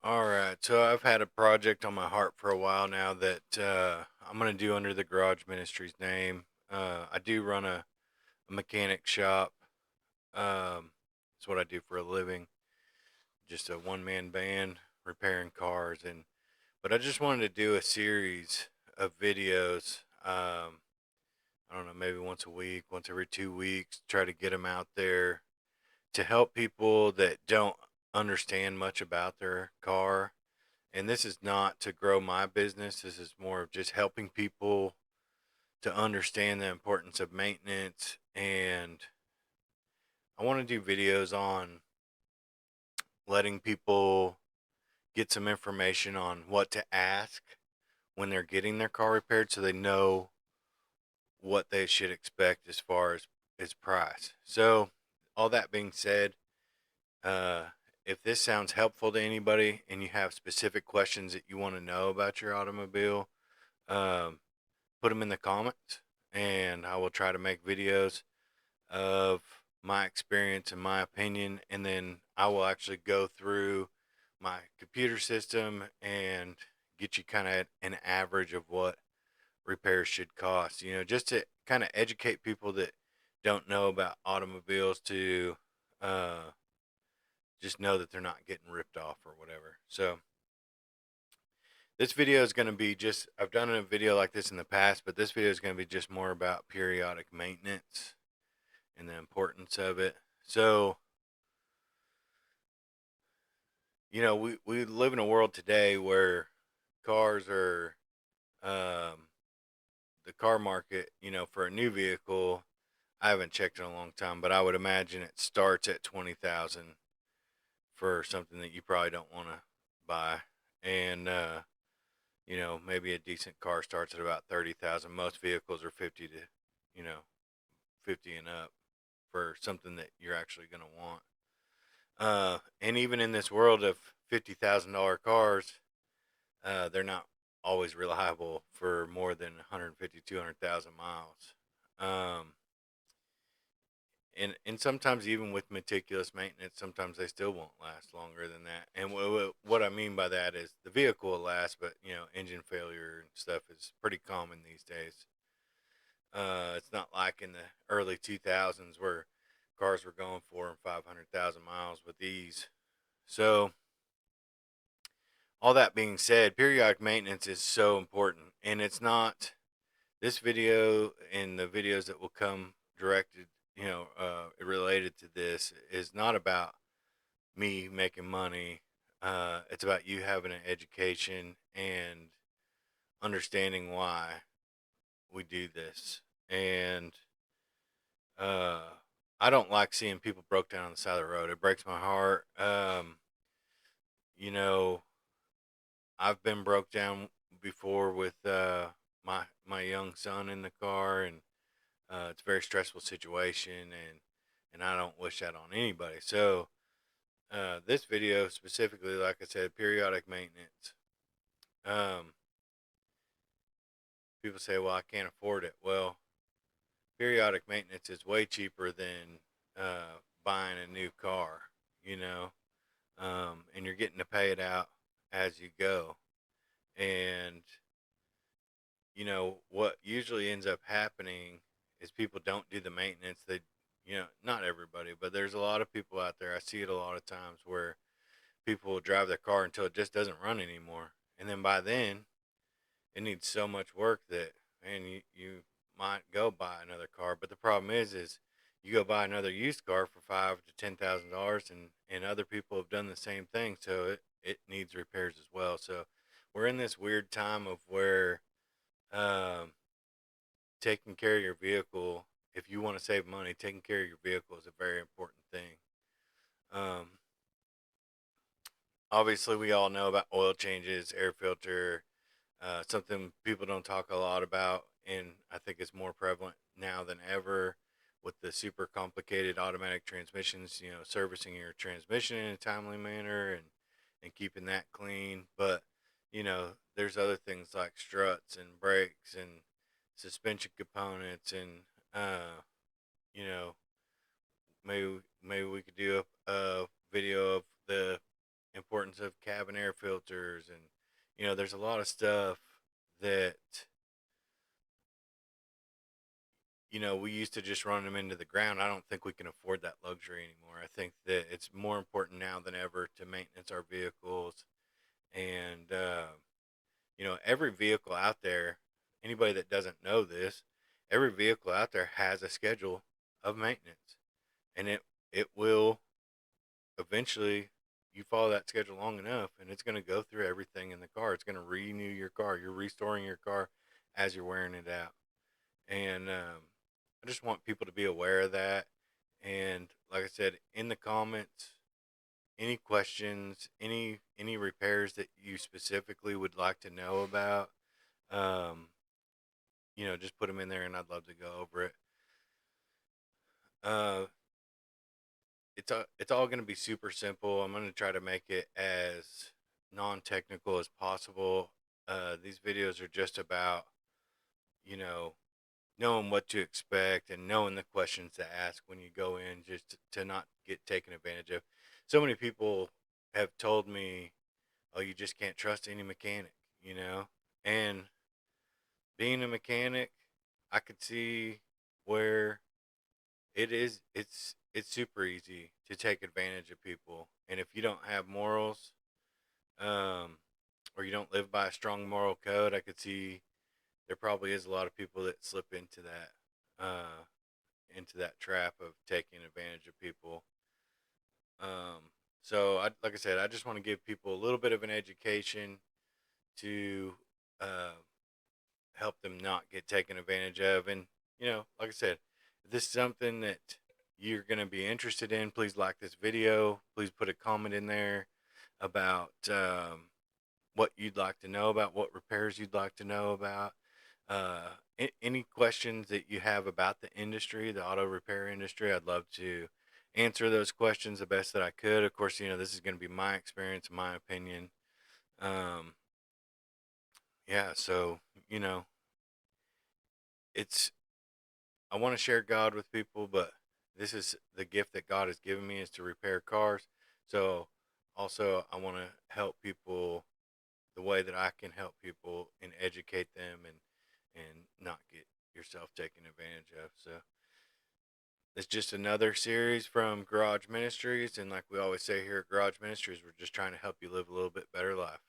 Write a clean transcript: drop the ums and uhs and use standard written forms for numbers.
All right, so I've had a project on my heart for a while now that I'm going to do under the Garage Ministries name. I do run a mechanic shop. It's what I do for a living. Just a one-man band repairing cars, and but I just wanted to do a series of videos. I don't know, maybe once a week, once every 2 weeks. Try to get them out there to help people that don't understand much about their car. And this is not to grow my business. This is more of just helping people to understand the importance of maintenance. And I want to do videos on letting people get some information on what to ask when they're getting their car repaired so they know what they should expect as far as price. So, all that being said, uh, if this sounds helpful to anybody and you have specific questions that you want to know about your automobile, um, put them in the comments and I will try to make videos of my experience and my opinion, and then I will actually go through my computer system and get you kind of an average of what repairs should cost, just to kind of educate people that don't know about automobiles to uh, just know that they're not getting ripped off or whatever. So this video is going to be just, I've done a video like this in the past, but this video is going to be just more about periodic maintenance and the importance of it. So, we live in a world today where cars are, um, the car market, for a new vehicle, I haven't checked in a long time, but I would imagine it starts at 20,000 for something that you probably don't want to buy. And, maybe a decent car starts at about 30,000. Most vehicles are 50 to, you know, 50 and up for something that you're actually going to want. And even in this world of $50,000 cars, they're not always reliable for more than 150, 200,000 miles. Um, and sometimes even with meticulous maintenance, sometimes they still won't last longer than that. And what I mean by that is the vehicle will last, but engine failure and stuff is pretty common these days. It's not like in the early 2000s where cars were going 400,000 and 500,000 miles with ease. So, all that being said, periodic maintenance is so important, and it's not this video and the videos that will come directed, related to this is not about me making money. It's about you having an education and understanding why we do this. And uh, I don't like seeing people broke down on the side of the road. It breaks my heart. You know, I've been broke down before with my young son in the car, and it's a very stressful situation, and I don't wish that on anybody. So this video specifically, like I said, periodic maintenance. Um, People say, "Well, I can't afford it." Well, periodic maintenance is way cheaper than buying a new car. You know, and you're getting to pay it out as you go. And what usually ends up happening is people don't do the maintenance. They, not everybody, but there's a lot of people out there. I see it a lot of times where people will drive their car until it just doesn't run anymore, and then by then it needs so much work that, man, you might go buy another car. But the problem is you go buy another used car for $5,000 to $10,000, and other people have done the same thing, so it needs repairs as well. So we're in this weird time of where um, taking care of your vehicle, if you want to save money, taking care of your vehicle is a very important thing. Um, Obviously, we all know about oil changes, air filter, something people don't talk a lot about, and I think it's more prevalent now than ever with the super complicated automatic transmissions. Servicing your transmission in a timely manner and keeping that clean. But there's other things like struts and brakes and suspension components, and uh, you know, maybe we could do a video of the importance of cabin air filters, and there's a lot of stuff that we used to just run them into the ground. I don't think we can afford that luxury anymore. I think that it's more important now than ever to maintenance our vehicles. And, every vehicle out there, anybody that doesn't know this, every vehicle out there has a schedule of maintenance. And it will eventually, you follow that schedule long enough, and it's going to go through everything in the car. It's going to renew your car. You're restoring your car as you're wearing it out. And I just want people to be aware of that. And like I said, in the comments, any questions, any repairs that you specifically would like to know about, um, just put them in there, and I'd love to go over it. Uh, it's all going to be super simple. I'm going to try to make it as non-technical as possible. These videos are just about you know knowing what to expect and knowing the questions to ask when you go in, just to not get taken advantage of. So many people have told me, "Oh, you just can't trust any mechanic," and being a mechanic, I could see where it's super easy to take advantage of people. And if you don't have morals, um, or you don't live by a strong moral code, I could see there probably is a lot of people that slip into that trap of taking advantage of people. So like I said, I just want to give people a little bit of an education to uh, help them not get taken advantage of. And like I said, if this is something that you're going to be interested in, please like this video. Please put a comment in there about what you'd like to know about, what repairs you'd like to know about. Any questions that you have about the industry, the auto repair industry, I'd love to answer those questions the best that I could. Of course, this is going to be my experience, my opinion. Um, yeah, so, it's, I want to share God with people, but this is the gift that God has given me, is to repair cars. So also I want to help people the way that I can help people and educate them, and not get yourself taken advantage of. So it's just another series from Garage Ministries, and like we always say here at Garage Ministries, we're just trying to help you live a little bit better life.